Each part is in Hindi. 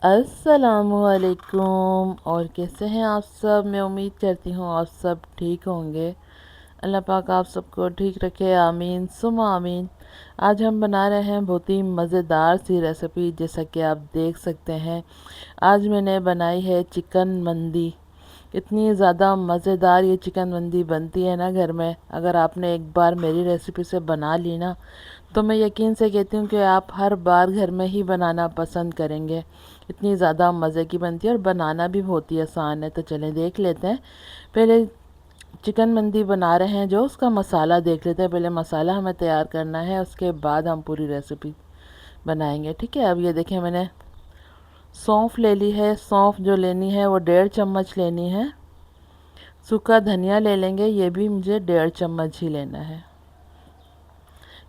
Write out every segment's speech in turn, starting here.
अस्सलामुअलैकुम। और कैसे हैं आप सब? मैं उम्मीद करती हूँ आप सब ठीक होंगे। अल्लाह पाक आप सबको ठीक रखे, आमीन सुमा आमीन। आज हम बना रहे हैं बहुत ही मज़ेदार सी रेसिपी, जैसा कि आप देख सकते हैं। आज मैंने बनाई है चिकन मंदी। इतनी ज़्यादा मज़ेदार ये चिकन मंदी बनती है ना घर में। अगर आपने एक बार मेरी रेसिपी से बना ली ना, तो मैं यकीन से कहती हूँ कि आप हर बार घर में ही बनाना पसंद करेंगे। इतनी ज़्यादा मज़े की बनती है और बनाना भी बहुत ही आसान है। तो चलें देख लेते हैं। पहले चिकन मंदी बना रहे हैं जो उसका मसाला देख लेते हैं। पहले मसाला हमें तैयार करना है, उसके बाद हम पूरी रेसिपी बनाएंगे। ठीक है, अब ये देखें मैंने सौंफ ले ली है। सौंफ जो लेनी है वो 1.5 चम्मच लेनी है। सूखा धनिया ले लेंगे, ये भी मुझे 1.5 चम्मच ही लेना है।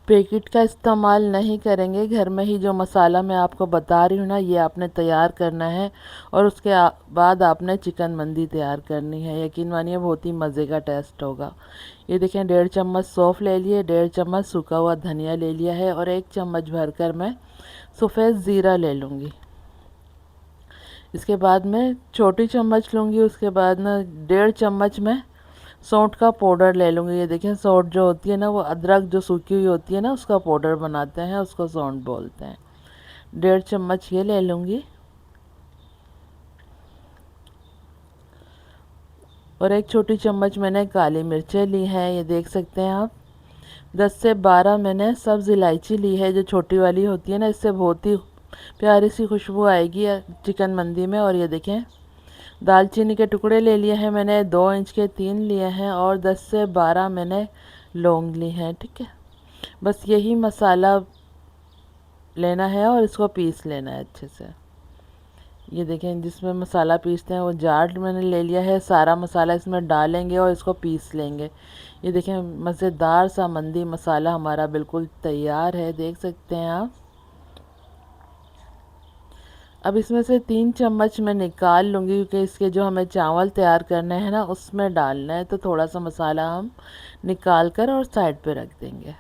पैकेट का इस्तेमाल नहीं करेंगे। घर में ही जो मसाला मैं आपको बता रही हूँ ना, ये आपने तैयार करना है और उसके बाद आपने चिकन मंदी तैयार करनी है। यकीन मानिए बहुत ही मज़े का टेस्ट होगा। ये देखें 1.5 चम्मच सौंफ ले लिए, 1.5 चम्मच सूखा हुआ धनिया ले लिया है और 1 चम्मच भरकर मैं सफ़ेद ज़ीरा ले लूँगी। इसके बाद मैं छोटी चम्मच लूँगी। उसके बाद ना 1.5 चम्मच मैं सौंठ का पाउडर ले लूँगी। ये देखें सौंठ जो होती है ना, वो अदरक जो सूखी हुई होती है ना, उसका पाउडर बनाते हैं, उसको सौंठ बोलते हैं। 1.5 चम्मच ये ले लूँगी। और एक छोटी चम्मच मैंने काली मिर्चें ली हैं, ये देख सकते हैं आप। 10 से 12 मैंने सब्ज़ इलायची ली है, जो छोटी वाली होती है ना, इससे बहुत ही प्यारी सी खुशबू आएगी चिकन मंदी में। और ये देखें दालचीनी के टुकड़े ले लिए हैं मैंने, 2 इंच के 3 लिए हैं और 10 से 12 मैंने लौंग ली हैं। ठीक है, बस यही मसाला लेना है और इसको पीस लेना है अच्छे से। ये देखें जिसमें मसाला पीसते हैं वो जार मैंने ले लिया है। सारा मसाला इसमें डालेंगे और इसको पीस लेंगे। ये देखें मज़ेदार सा मंदी मसाला हमारा बिल्कुल तैयार है, देख सकते हैं आप। अब इसमें से 3 चम्मच मैं निकाल लूँगी, क्योंकि इसके जो हमें चावल तैयार करने हैं ना, उसमें डालना है। तो थोड़ा सा मसाला हम निकाल कर और साइड पे रख देंगे।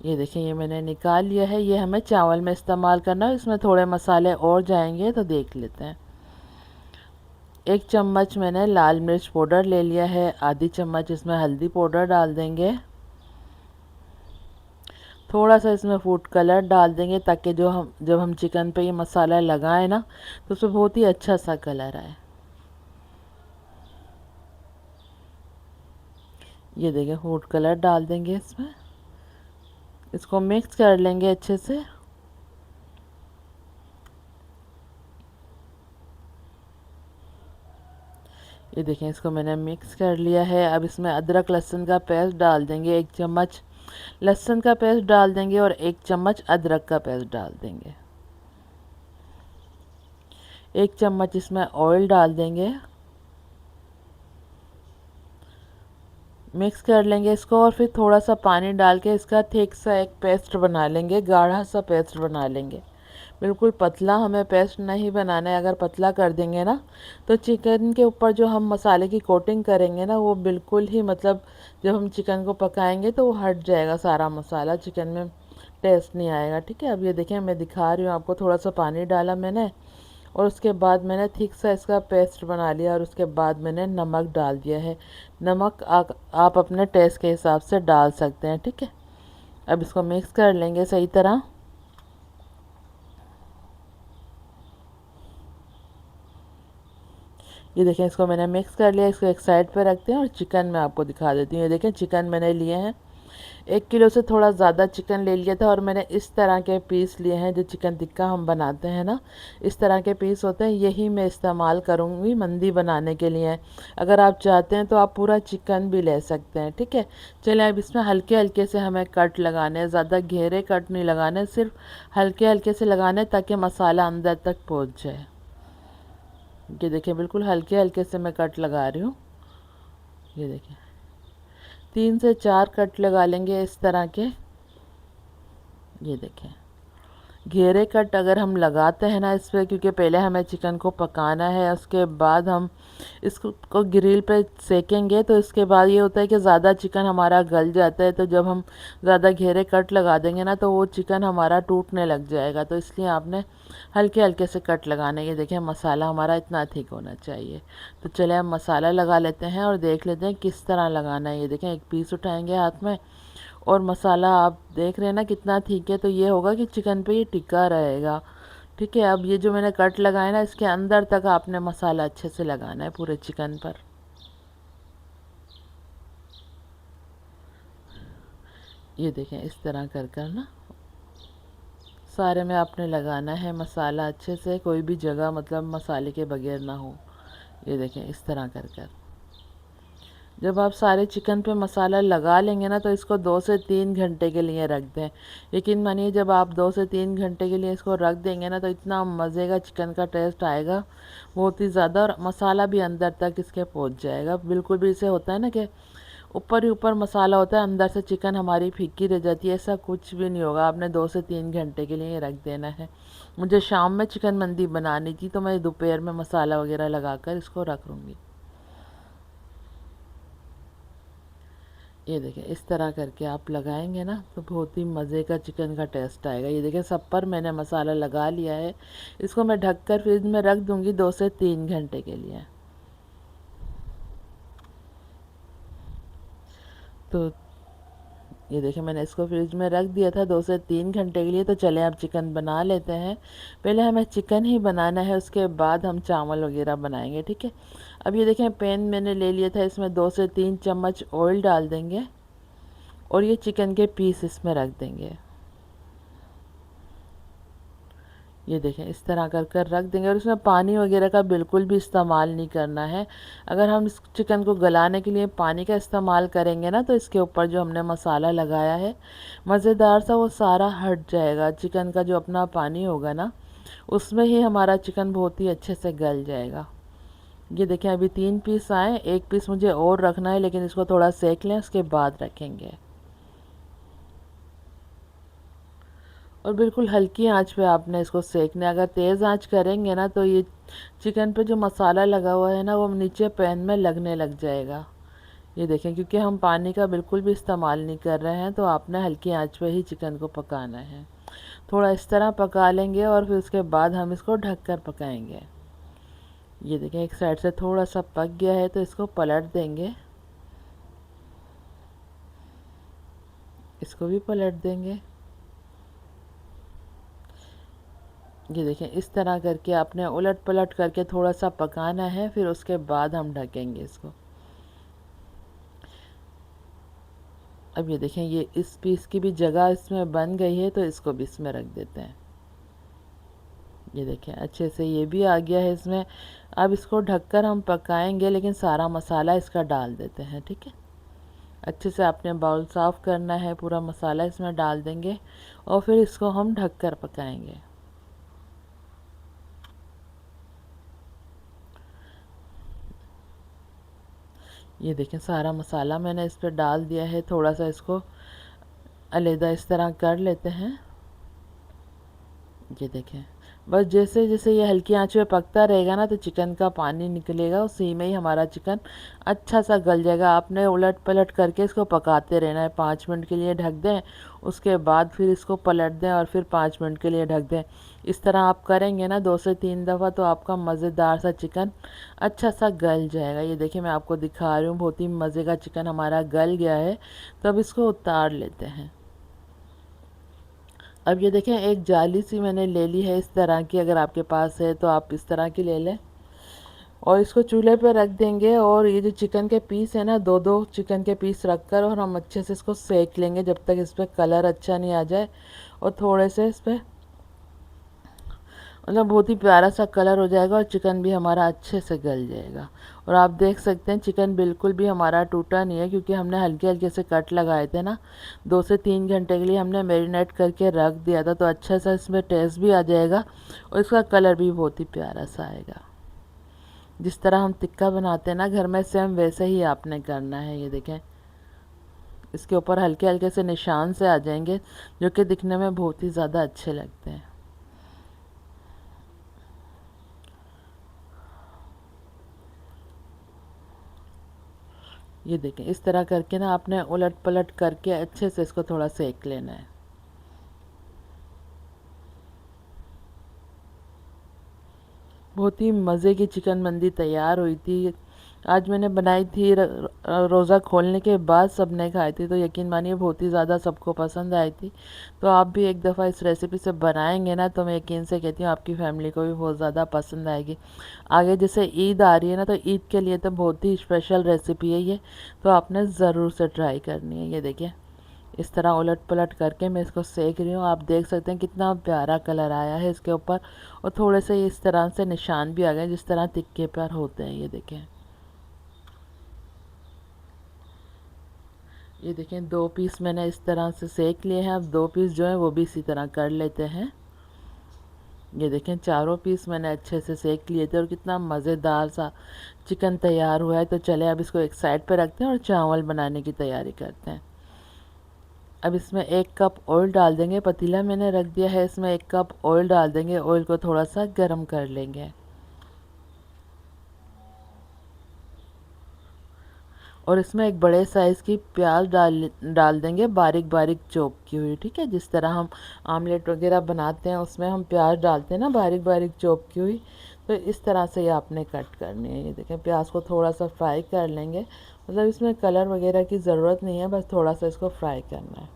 ये देखें ये मैंने निकाल लिया है। ये हमें चावल में इस्तेमाल करना है। इसमें थोड़े मसाले और जाएंगे, तो देख लेते हैं। 1 चम्मच मैंने लाल मिर्च पाउडर ले लिया है। आधी चम्मच इसमें हल्दी पाउडर डाल देंगे। थोड़ा सा इसमें फूड कलर डाल देंगे, ताकि जब हम चिकन पे ये मसाला लगाएं ना, तो उसमें बहुत ही अच्छा सा कलर आए। ये देखिए फूड कलर डाल देंगे इसमें। इसको मिक्स कर लेंगे अच्छे से। ये देखें इसको मैंने मिक्स कर लिया है। अब इसमें अदरक लहसुन का पेस्ट डाल देंगे। 1 चम्मच लहसुन का पेस्ट डाल देंगे और 1 चम्मच अदरक का पेस्ट डाल देंगे। 1 चम्मच इसमें ऑयल डाल देंगे। मिक्स कर लेंगे इसको और फिर थोड़ा सा पानी डाल के इसका थिक सा एक पेस्ट बना लेंगे, गाढ़ा सा पेस्ट बना लेंगे। बिल्कुल पतला हमें पेस्ट नहीं बनाना है। अगर पतला कर देंगे ना, तो चिकन के ऊपर जो हम मसाले की कोटिंग करेंगे ना, वो बिल्कुल ही मतलब जब हम चिकन को पकाएंगे तो वो हट जाएगा सारा मसाला, चिकन में टेस्ट नहीं आएगा। ठीक है, अब ये देखें मैं दिखा रही हूँ आपको। थोड़ा सा पानी डाला मैंने और उसके बाद मैंने थिक सा इसका पेस्ट बना लिया और उसके बाद मैंने नमक डाल दिया है। नमक आप अपने टेस्ट के हिसाब से डाल सकते हैं। ठीक है, अब इसको मिक्स कर लेंगे सही तरह। ये देखें इसको मैंने मिक्स कर लिया। इसको एक साइड पे रखते हैं और चिकन मैं आपको दिखा देती हूँ। ये देखें चिकन मैंने लिए हैं 1 किलो से थोड़ा ज़्यादा चिकन ले लिया था और मैंने इस तरह के पीस लिए हैं। जो चिकन टिक्का हम बनाते हैं ना, इस तरह के पीस होते हैं, यही मैं इस्तेमाल करूँगी मंदी बनाने के लिए। अगर आप चाहते हैं तो आप पूरा चिकन भी ले सकते हैं। ठीक है, चलिए अब इसमें हल्के हल्के से हमें कट लगाने हैं। ज़्यादा गहरे कट नहीं लगाने, सिर्फ हल्के हल्के से लगाने, ताकि मसाला अंदर तक पहुँच जाए। ये देखिए बिल्कुल हल्के हल्के से मैं कट लगा रही हूँ। ये देखिए 3 से 4 कट लगा लेंगे इस तरह के। ये देखें घेरे कट अगर हम लगाते हैं ना इस पर, क्योंकि पहले हमें चिकन को पकाना है, उसके बाद हम इसको ग्रिल पे सेकेंगे, तो इसके बाद ये होता है कि ज़्यादा चिकन हमारा गल जाता है। तो जब हम ज़्यादा घेरे कट लगा देंगे ना तो वो चिकन हमारा टूटने लग जाएगा। तो इसलिए आपने हल्के हल्के से कट लगाने। ये देखिए मसाला हमारा इतना ठीक होना चाहिए। तो चले हम मसाला लगा लेते हैं और देख लेते हैं किस तरह लगाना है। ये देखें एक पीस उठाएंगे हाथ में और मसाला आप देख रहे हैं ना कितना ठीक है। तो ये होगा कि चिकन पे ये टिका रहेगा। ठीक है, अब ये जो मैंने कट लगाए ना इसके अंदर तक आपने मसाला अच्छे से लगाना है पूरे चिकन पर। ये देखें इस तरह कर कर ना सारे में आपने लगाना है मसाला अच्छे से, कोई भी जगह मतलब मसाले के बगैर ना हो। ये देखें इस तरह कर कर जब आप सारे चिकन पे मसाला लगा लेंगे ना तो इसको 2 से 3 घंटे के लिए रख दें। यकीन मानिए जब आप 2 से 3 घंटे के लिए इसको रख देंगे ना तो इतना मज़े का चिकन का टेस्ट आएगा बहुत ही ज़्यादा, और मसाला भी अंदर तक इसके पहुंच जाएगा। बिल्कुल भी इसे होता है ना कि ऊपर ही ऊपर मसाला होता है, अंदर से चिकन हमारी फीकी रह जाती है, ऐसा कुछ भी नहीं होगा। आपने 2 से 3 घंटे के लिए रख देना है। मुझे शाम में चिकन मंदी बनानी थी तो मैं दोपहर में मसाला वगैरह लगा कर इसको रख लूँगी। ये देखें इस तरह करके आप लगाएंगे ना तो बहुत ही मज़े का चिकन का टेस्ट आएगा। ये देखें सब पर मैंने मसाला लगा लिया है। इसको मैं ढककर फ्रिज में रख दूँगी 2 से 3 घंटे के लिए। तो ये देखें मैंने इसको फ्रिज में रख दिया था 2 से 3 घंटे के लिए। तो चले अब चिकन बना लेते हैं। पहले हमें चिकन ही बनाना है, उसके बाद हम चावल वगैरह बनाएंगे। ठीक है, अब ये देखें पैन मैंने ले लिया था, इसमें 2 से 3 चम्मच ऑयल डाल देंगे और ये चिकन के पीस इसमें रख देंगे। ये देखें इस तरह कर कर रख देंगे और इसमें पानी वगैरह का बिल्कुल भी इस्तेमाल नहीं करना है। अगर हम इस चिकन को गलाने के लिए पानी का इस्तेमाल करेंगे ना तो इसके ऊपर जो हमने मसाला लगाया है मज़ेदार सा वो सारा हट जाएगा। चिकन का जो अपना पानी होगा ना उसमें ही हमारा चिकन बहुत ही अच्छे से गल जाएगा। ये देखें अभी 3 पीस आए, एक पीस मुझे और रखना है लेकिन इसको थोड़ा सेक लें उसके बाद रखेंगे। और बिल्कुल हल्की आंच पे आपने इसको सेकना है। अगर तेज़ आंच करेंगे ना तो ये चिकन पे जो मसाला लगा हुआ है ना वो नीचे पैन में लगने लग जाएगा। ये देखें क्योंकि हम पानी का बिल्कुल भी इस्तेमाल नहीं कर रहे हैं तो आपने हल्की आंच पे ही चिकन को पकाना है। थोड़ा इस तरह पका लेंगे और फिर उसके बाद हम इसको ढक कर पकाएंगे। ये देखें एक साइड से थोड़ा सा पक गया है तो इसको पलट देंगे, इसको भी पलट देंगे। ये देखें इस तरह करके आपने उलट पलट करके थोड़ा सा पकाना है, फिर उसके बाद हम ढकेंगे इसको। अब ये देखें ये इस पीस की भी जगह इसमें बन गई है तो इसको भी इसमें रख देते हैं। ये देखें अच्छे से ये भी आ गया है इसमें। अब इसको ढककर हम पकाएंगे लेकिन सारा मसाला इसका डाल देते हैं। ठीक है, अच्छे से आपने बाउल साफ़ करना है, पूरा मसाला इसमें डाल देंगे और फिर इसको हम ढककर पकाएंगे। ये देखें सारा मसाला मैंने इस पर डाल दिया है। थोड़ा सा इसको अलहदा इस तरह कर लेते हैं। ये देखें बस जैसे जैसे ये हल्की आंच पे पकता रहेगा ना तो चिकन का पानी निकलेगा, उसी में ही हमारा चिकन अच्छा सा गल जाएगा। आपने उलट पलट करके इसको पकाते रहना है। 5 मिनट के लिए ढक दें, उसके बाद फिर इसको पलट दें और फिर 5 मिनट के लिए ढक दें। इस तरह आप करेंगे ना 2 से 3 दफ़ा तो आपका मज़ेदार सा चिकन अच्छा सा गल जाएगा। ये देखिए मैं आपको दिखा रही हूँ बहुत ही मज़े का चिकन हमारा गल गया है। तो अब इसको उतार लेते हैं। अब ये देखें एक जाली सी मैंने ले ली है इस तरह की, अगर आपके पास है तो आप इस तरह की ले लें और इसको चूल्हे पर रख देंगे। और ये जो चिकन के पीस है ना 2-2 चिकन के पीस रख कर और हम अच्छे से इसको सेक लेंगे जब तक इस पर कलर अच्छा नहीं आ जाए और थोड़े से इस पर मतलब बहुत ही प्यारा सा कलर हो जाएगा और चिकन भी हमारा अच्छे से गल जाएगा। और आप देख सकते हैं चिकन बिल्कुल भी हमारा टूटा नहीं है क्योंकि हमने हल्के हल्के से कट लगाए थे ना। 2 से 3 घंटे के लिए हमने मैरिनेट करके रख दिया था तो अच्छा सा इसमें टेस्ट भी आ जाएगा और इसका कलर भी बहुत ही प्यारा सा आएगा। जिस तरह हम टिक्का बनाते हैं ना घर में सेम वैसे ही आपने करना है। ये देखें इसके ऊपर हल्के हल्के से निशान से आ जाएंगे जो कि दिखने में बहुत ही ज़्यादा अच्छे लगते हैं। ये देखें, इस तरह करके ना आपने उलट पलट करके अच्छे से इसको थोड़ा सेक लेना है। बहुत ही मज़े की चिकन मंदी तैयार हुई थी। आज मैंने बनाई थी, रोज़ा खोलने के बाद सबने खाई थी, तो यकीन मानिए बहुत ही ज़्यादा सबको पसंद आई थी। तो आप भी एक दफ़ा इस रेसिपी से बनाएंगे ना, तो मैं यकीन से कहती हूँ आपकी फैमिली को भी बहुत ज़्यादा पसंद आएगी। आगे जैसे ईद आ रही है ना, तो ईद के लिए तो बहुत ही स्पेशल रेसिपी है ये, तो आपने ज़रूर से ट्राई करनी है। ये देखिए, इस तरह उलट पलट करके मैं इसको सेक रही हूँ। आप देख सकते हैं कितना प्यारा कलर आया है इसके ऊपर, और थोड़े से इस तरह से निशान भी आ गए जिस तरह तिक्के पर होते हैं। ये देखें, ये देखें, 2 पीस मैंने इस तरह से सेक लिए हैं। अब 2 पीस जो है वो भी इसी तरह कर लेते हैं। ये देखें, चारों पीस मैंने अच्छे से सेक लिए थे और कितना मज़ेदार सा चिकन तैयार हुआ है। तो चले अब इसको एक साइड पे रखते हैं और चावल बनाने की तैयारी करते हैं। अब इसमें 1 कप ऑयल डाल देंगे। पतीला मैंने रख दिया है, इसमें 1 कप ऑयल डाल देंगे। ऑयल को थोड़ा सा गर्म कर लेंगे और इसमें एक बड़े साइज़ की प्याज डाल देंगे, बारीक बारीक चॉप की हुई। ठीक है, जिस तरह हम आमलेट वगैरह बनाते हैं उसमें हम प्याज डालते हैं ना, बारीक बारीक चॉप की हुई। तो इस तरह से ये आपने कट करनी है। ये देखें, प्याज को थोड़ा सा फ्राई कर लेंगे। मतलब इसमें कलर वगैरह की ज़रूरत नहीं है, बस थोड़ा सा इसको फ्राई करना है।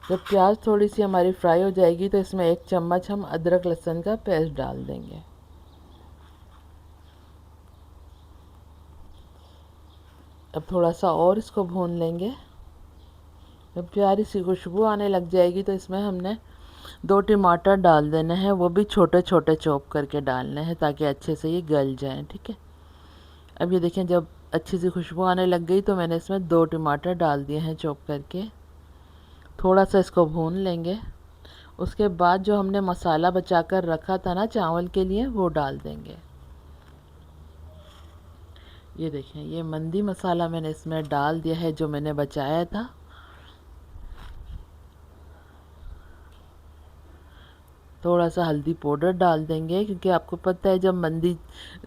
जब प्याज थोड़ी सी हमारी फ्राई हो जाएगी तो इसमें 1 चम्मच हम अदरक लहसुन का पेस्ट डाल देंगे। अब थोड़ा सा और इसको भून लेंगे। जब प्यारी सी खुशबू आने लग जाएगी तो इसमें हमने 2 टमाटर डाल देने हैं, वो भी छोटे छोटे चॉप करके डालने हैं ताकि अच्छे से ये गल जाएं। ठीक है, अब ये देखें, जब अच्छी सी खुशबू आने लग गई तो मैंने इसमें 2 टमाटर डाल दिए हैं चॉप करके। थोड़ा सा इसको भून लेंगे। उसके बाद जो हमने मसाला बचा कर रखा था ना चावल के लिए, वो डाल देंगे। ये देखें, ये मंदी मसाला मैंने इसमें डाल दिया है जो मैंने बचाया था। थोड़ा सा हल्दी पाउडर डाल देंगे, क्योंकि आपको पता है जब मंदी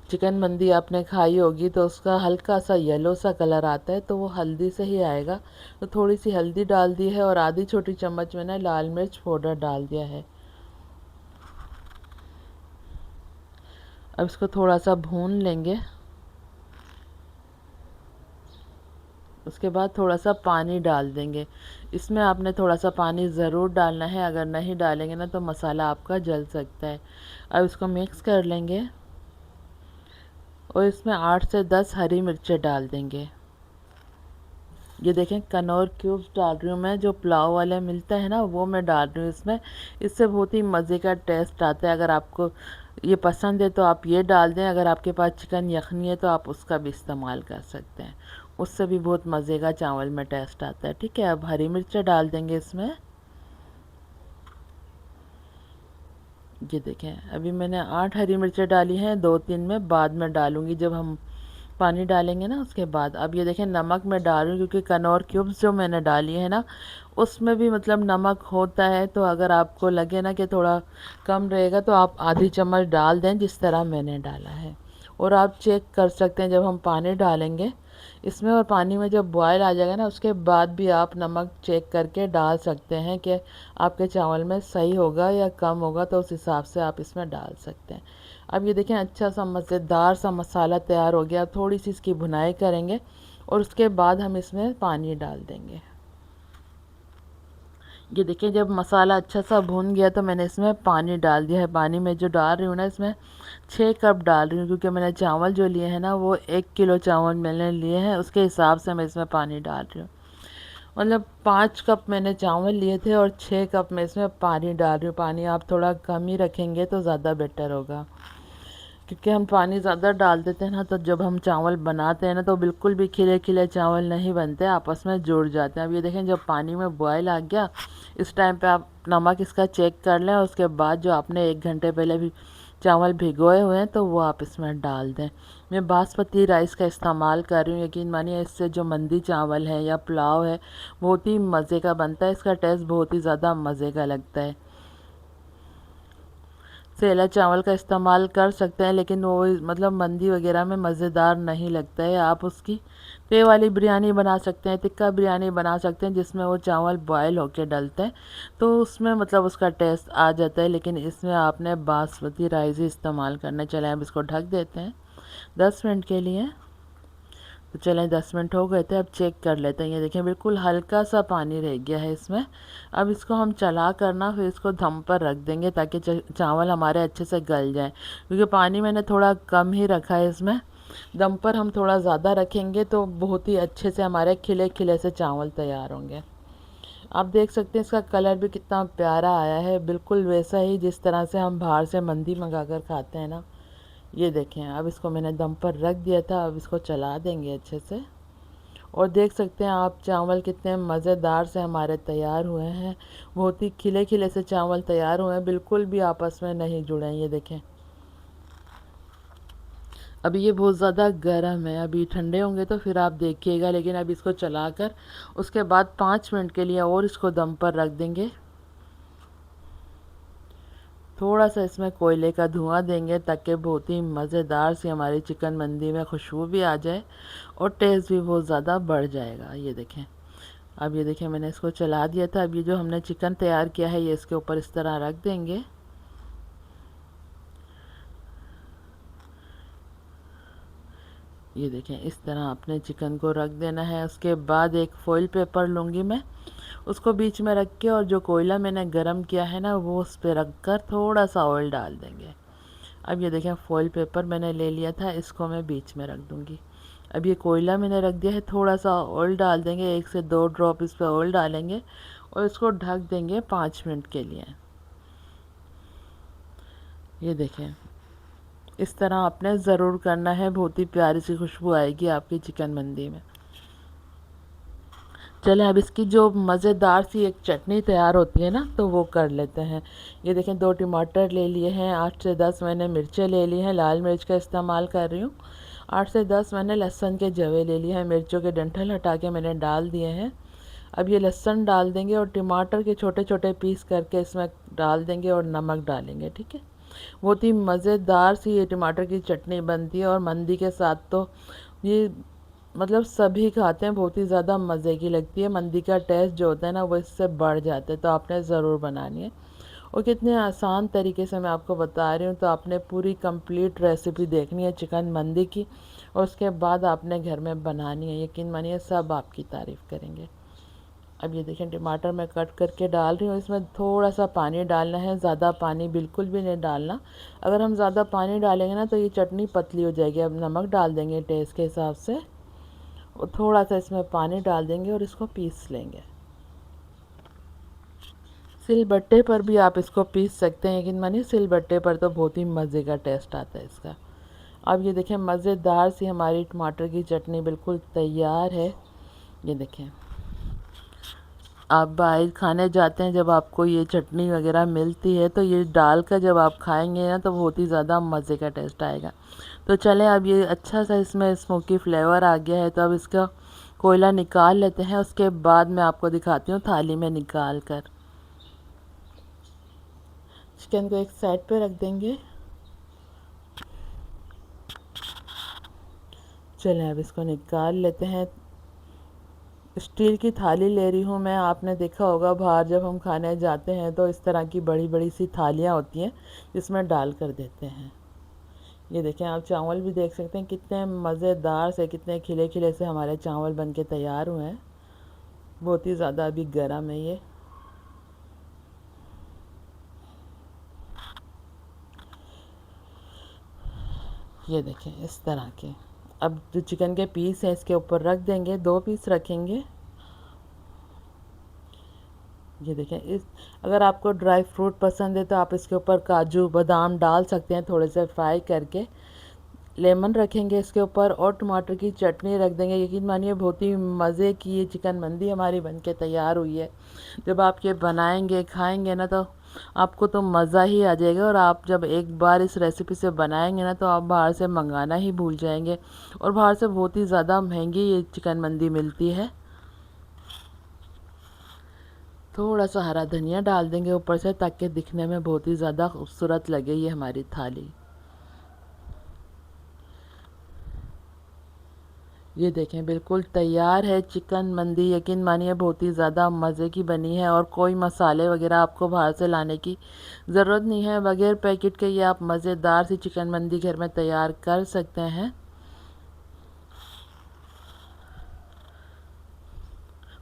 चिकन मंदी आपने खाई होगी तो उसका हल्का सा येलो सा कलर आता है, तो वो हल्दी से ही आएगा। तो थोड़ी सी हल्दी डाल दी है और आधी छोटी चम्मच मैंने लाल मिर्च पाउडर डाल दिया है। अब इसको थोड़ा सा भून लेंगे। उसके बाद थोड़ा सा पानी डाल देंगे। इसमें आपने थोड़ा सा पानी ज़रूर डालना है, अगर नहीं डालेंगे ना तो मसाला आपका जल सकता है। अब इसको मिक्स कर लेंगे और इसमें 8 से 10 हरी मिर्चें डाल देंगे। ये देखें, कनौर क्यूब्स डाल रही हूँ मैं, जो पुलाव वाले मिलता है ना वो मैं डाल रही हूँ इसमें। इससे बहुत ही मज़े का टेस्ट आता है। अगर आपको ये पसंद है तो आप ये डाल दें, अगर आपके पास चिकन यखनी है तो आप उसका भी इस्तेमाल कर सकते हैं, उससे भी बहुत मज़े का चावल में टेस्ट आता है। ठीक है, अब हरी मिर्चें डाल देंगे इसमें। ये देखें, अभी मैंने 8 हरी मिर्चें डाली हैं, 2-3 में बाद में डालूँगी जब हम पानी डालेंगे ना उसके बाद। अब ये देखें, नमक मैं डाल रही हूँ क्योंकि कनौर क्यूब्स जो मैंने डाली है ना उसमें भी मतलब नमक होता है। तो अगर आपको लगे ना कि थोड़ा कम रहेगा तो आप आधी चम्मच डाल दें जिस तरह मैंने डाला है। और आप चेक कर सकते हैं जब हम पानी डालेंगे इसमें, और पानी में जब बॉयल आ जाएगा ना उसके बाद भी आप नमक चेक करके डाल सकते हैं कि आपके चावल में सही होगा या कम होगा, तो उस हिसाब से आप इसमें डाल सकते हैं। अब ये देखें, अच्छा सा मज़ेदार सा मसाला तैयार हो गया। थोड़ी सी इसकी भुनाई करेंगे और उसके बाद हम इसमें पानी डाल देंगे। ये देखिए, जब मसाला अच्छा सा भून गया तो मैंने इसमें पानी डाल दिया है। पानी में जो डाल रही हूँ ना इसमें 6 कप डाल रही हूँ, क्योंकि मैंने चावल जो लिए हैं ना वो 1 किलो चावल मैंने लिए हैं, उसके हिसाब से मैं इसमें पानी डाल रही हूँ। मतलब 5 कप मैंने चावल लिए थे और 6 कप मैं इसमें पानी डाल रही हूँ। पानी आप थोड़ा कम ही रखेंगे तो ज़्यादा बेटर होगा, क्योंकि हम पानी ज़्यादा डाल देते हैं ना तो जब हम चावल बनाते हैं ना तो बिल्कुल भी खिले खिले चावल नहीं बनते, आपस में जुड़ जाते हैं। अब ये देखें, जब पानी में बॉयल आ गया इस टाइम पे आप नमक इसका चेक कर लें। उसके बाद जो आपने 1 घंटे पहले भी चावल भिगोए हुए हैं तो वो आप इसमें डाल दें। मैं बासमती राइस का इस्तेमाल कर रही हूँ, यकीन मानिए इससे जो मंदी चावल है या पुलाव है बहुत ही मज़े का बनता है। इसका टेस्ट बहुत ही ज़्यादा मज़े का लगता है। सेला चावल का इस्तेमाल कर सकते हैं, लेकिन वो मतलब मंदी वगैरह में मज़ेदार नहीं लगता है। आप उसकी पे वाली बिरयानी बना सकते हैं, टिक्का बिरयानी बना सकते हैं, जिसमें वो चावल बॉयल होके डलते हैं, तो उसमें मतलब उसका टेस्ट आ जाता है। लेकिन इसमें आपने बासमती राइस ही इस्तेमाल करना। चलें अब इसको ढक देते हैं 10 मिनट के लिए। तो चलें 10 मिनट हो गए थे, अब चेक कर लेते हैं। ये देखें बिल्कुल हल्का सा पानी रह गया है इसमें। अब इसको हम चला करना फिर इसको दम पर रख देंगे ताकि चावल हमारे अच्छे से गल जाए, क्योंकि पानी मैंने थोड़ा कम ही रखा है इसमें। दम पर हम थोड़ा ज़्यादा रखेंगे तो बहुत ही अच्छे से हमारे खिले खिले से चावल तैयार होंगे। आप देख सकते हैं इसका कलर भी कितना प्यारा आया है, बिल्कुल वैसा ही जिस तरह से हम बाहर से मंदी मंगा कर खाते हैं ना। ये देखें अब इसको मैंने दम पर रख दिया था, अब इसको चला देंगे अच्छे से। और देख सकते हैं आप चावल कितने मज़ेदार से हमारे तैयार हुए हैं। बहुत ही खिले खिले से चावल तैयार हुए हैं, बिल्कुल भी आपस में नहीं जुड़े हैं। ये देखें अभी ये बहुत ज़्यादा गर्म है, अभी ठंडे होंगे तो फिर आप देखिएगा। लेकिन अब इसको चलाकर उसके बाद 5 मिनट के लिए और इसको दम पर रख देंगे। थोड़ा सा इसमें कोयले का धुआं देंगे ताकि बहुत ही मज़ेदार सी हमारी चिकन मंदी में खुशबू भी आ जाए और टेस्ट भी बहुत ज़्यादा बढ़ जाएगा। ये देखें अब ये देखें मैंने इसको चला दिया था। अब ये जो हमने चिकन तैयार किया है ये इसके ऊपर इस तरह रख देंगे। ये देखें इस तरह आपने चिकन को रख देना है। उसके बाद एक फॉइल पेपर लूँगी मैं, उसको बीच में रख के और जो कोयला मैंने गरम किया है ना वो उस पर रख कर थोड़ा सा ऑयल डाल देंगे। अब ये देखें फॉइल पेपर मैंने ले लिया था, इसको मैं बीच में रख दूँगी। अब ये कोयला मैंने रख दिया है, थोड़ा सा ऑयल डाल देंगे, 1 से 2 ड्रॉप इस पर ऑयल डालेंगे और इसको ढक देंगे 5 मिनट के लिए। ये देखें इस तरह आपने ज़रूर करना है, बहुत ही प्यारी सी खुशबू आएगी आपकी चिकन मंदी में। चलें अब इसकी जो मज़ेदार सी एक चटनी तैयार होती है ना तो वो कर लेते हैं। ये देखें 2 टमाटर ले लिए हैं, 8 से 10 मैंने मिर्चें ले ली हैं, लाल मिर्च का इस्तेमाल कर रही हूँ। 8 से 10 मैंने लहसुन के जवे ले लिए हैं, मिर्चों के डंठल हटा के मैंने डाल दिए हैं। अब ये लहसुन डाल देंगे और टमाटर के छोटे छोटे पीस करके इसमें डाल देंगे और नमक डालेंगे। ठीक है, बहुत ही मज़ेदार सी ये टमाटर की चटनी बनती है और मंदी के साथ तो ये मतलब सभी खाते हैं, बहुत ही ज़्यादा मज़े की लगती है। मंदी का टेस्ट जो होता है ना वो इससे बढ़ जाता है, तो आपने ज़रूर बनानी है। और कितने आसान तरीके से मैं आपको बता रही हूँ, तो आपने पूरी कंप्लीट रेसिपी देखनी है चिकन मंदी की और उसके बाद आपने घर में बनानी है। यकीन मानिए सब आपकी तारीफ़ करेंगे। अब ये देखें टमाटर मैं कट करके डाल रही हूँ, इसमें थोड़ा सा पानी डालना है, ज़्यादा पानी बिल्कुल भी नहीं डालना। अगर हम ज़्यादा पानी डालेंगे ना तो ये चटनी पतली हो जाएगी। अब नमक डाल देंगे टेस्ट के हिसाब से और थोड़ा सा इसमें पानी डाल देंगे और इसको पीस लेंगे। सिलबट्टे पर भी आप इसको पीस सकते हैं, लेकिन मानिए सिलबट्टे पर तो बहुत ही मज़े का टेस्ट आता है इसका। अब ये देखें मज़ेदार सी हमारी टमाटर की चटनी बिल्कुल तैयार है। ये देखें आप बाहर खाने जाते हैं जब आपको ये चटनी वगैरह मिलती है तो ये डाल कर जब आप खाएंगे ना तो बहुत ही ज़्यादा मज़े का टेस्ट आएगा। तो चलें अब ये अच्छा सा इसमें स्मोकी फ्लेवर आ गया है, तो अब इसका कोयला निकाल लेते हैं। उसके बाद मैं आपको दिखाती हूँ थाली में निकाल कर। चिकन को एक साइड पे रख देंगे। चलें अब इसको निकाल लेते हैं। स्टील की थाली ले रही हूँ मैं। आपने देखा होगा बाहर जब हम खाने जाते हैं तो इस तरह की बड़ी बड़ी सी थालियाँ होती हैं जिसमें डाल कर देते हैं। ये देखें आप चावल भी देख सकते हैं कितने मज़ेदार से, कितने खिले खिले से हमारे चावल बन के तैयार हुए हैं। बहुत ही ज़्यादा अभी गर्म है ये। देखें इस तरह के। अब जो चिकन के पीस हैं इसके ऊपर रख देंगे, 2 पीस रखेंगे। ये देखें इस अगर आपको ड्राई फ्रूट पसंद है तो आप इसके ऊपर काजू बादाम डाल सकते हैं, थोड़े से फ्राई करके। लेमन रखेंगे इसके ऊपर और टमाटर की चटनी रख देंगे। यकीन मानिए बहुत ही मज़े की ये चिकन मंदी हमारी बनके तैयार हुई है। जब आप ये बनाएंगे खाएंगे ना तो आपको तो मज़ा ही आ जाएगा, और आप जब एक बार इस रेसिपी से बनाएंगे ना तो आप बाहर से मंगाना ही भूल जाएंगे। और बाहर से बहुत ही ज़्यादा महंगी ये चिकन मंदी मिलती है। थोड़ा सा हरा धनिया डाल देंगे ऊपर से, ताकि दिखने में बहुत ही ज़्यादा खूबसूरत लगे ये हमारी थाली। ये देखें बिल्कुल तैयार है चिकन मंदी। यकीन मानिए बहुत ही ज़्यादा मज़े की बनी है, और कोई मसाले वगैरह आपको बाहर से लाने की ज़रूरत नहीं है। बगैर पैकेट के ये आप मज़ेदार सी चिकन मंदी घर में तैयार कर सकते हैं।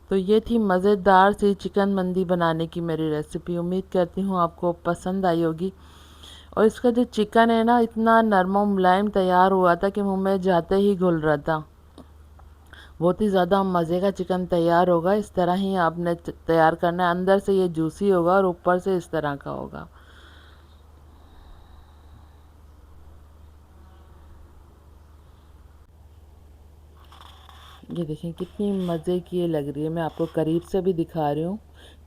तो ये थी मज़ेदार सी चिकन मंदी बनाने की मेरी रेसिपी। उम्मीद करती हूँ आपको पसंद आई होगी। और इसका जो चिकन है ना, इतना नरम और मुलायम तैयार हुआ था कि मुंह में जाते ही घुल रहा था। बहुत ही ज़्यादा मज़े का चिकन तैयार होगा। इस तरह ही आपने तैयार करना है। अंदर से ये जूसी होगा और ऊपर से इस तरह का होगा। ये देखें कितनी मज़े की ये लग रही है। मैं आपको करीब से भी दिखा रही हूँ।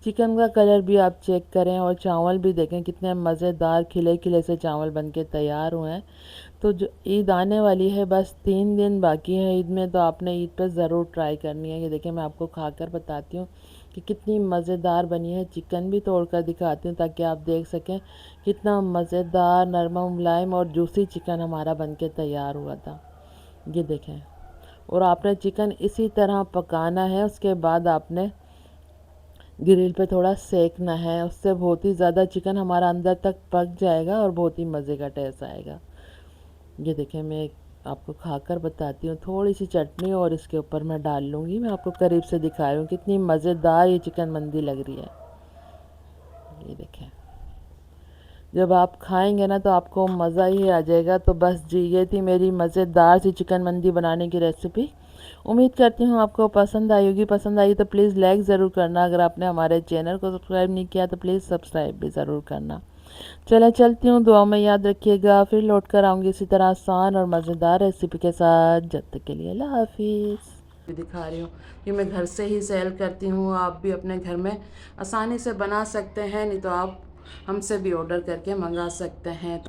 चिकन का कलर भी आप चेक करें, और चावल भी देखें कितने मज़ेदार खिले खिले से चावल बन के तैयार हुए हैं। तो जो ईद आने वाली है, बस 3 दिन बाकी है ईद में, तो आपने ईद पर ज़रूर ट्राई करनी है। ये देखें मैं आपको खाकर बताती हूँ कि कितनी मज़ेदार बनी है। चिकन भी तोड़ कर दिखाती हूँ ताकि आप देख सकें कितना मज़ेदार नरम मुलायम और जूसी चिकन हमारा बन के तैयार हुआ था। ये देखें, और आपने चिकन इसी तरह पकाना है। उसके बाद आपने ग्रिल पे थोड़ा सेकना है। उससे बहुत ही ज़्यादा चिकन हमारा अंदर तक पक जाएगा और बहुत ही मज़े का टेस्ट आएगा। ये देखें मैं आपको खाकर बताती हूँ। थोड़ी सी चटनी और इसके ऊपर मैं डाल लूँगी। मैं आपको करीब से दिखा रही हूँ कितनी मज़ेदार ये चिकन मंदी लग रही है। ये देखें, जब आप खाएंगे ना तो आपको मज़ा ही आ जाएगा। तो बस जी, ये थी मेरी मज़ेदार सी चिकन मंदी बनाने की रेसिपी। उम्मीद करती हूँ आपको पसंद आई होगी। पसंद आई तो प्लीज़ लाइक ज़रूर करना। अगर आपने हमारे चैनल को सब्सक्राइब नहीं किया तो प्लीज़ सब्सक्राइब भी ज़रूर करना। चला चलती हूँ, दुआ में याद रखिएगा। फिर लौट कर आऊँगी इसी तरह आसान और मज़ेदार रेसिपी के साथ। जब तक के लिए अल्लाह हाफिज़। दिखा रही हूँ कि मैं घर से ही सेल करती हूँ। आप भी अपने घर में आसानी से बना सकते हैं, नहीं तो आप हमसे भी ऑर्डर करके मंगा सकते हैं।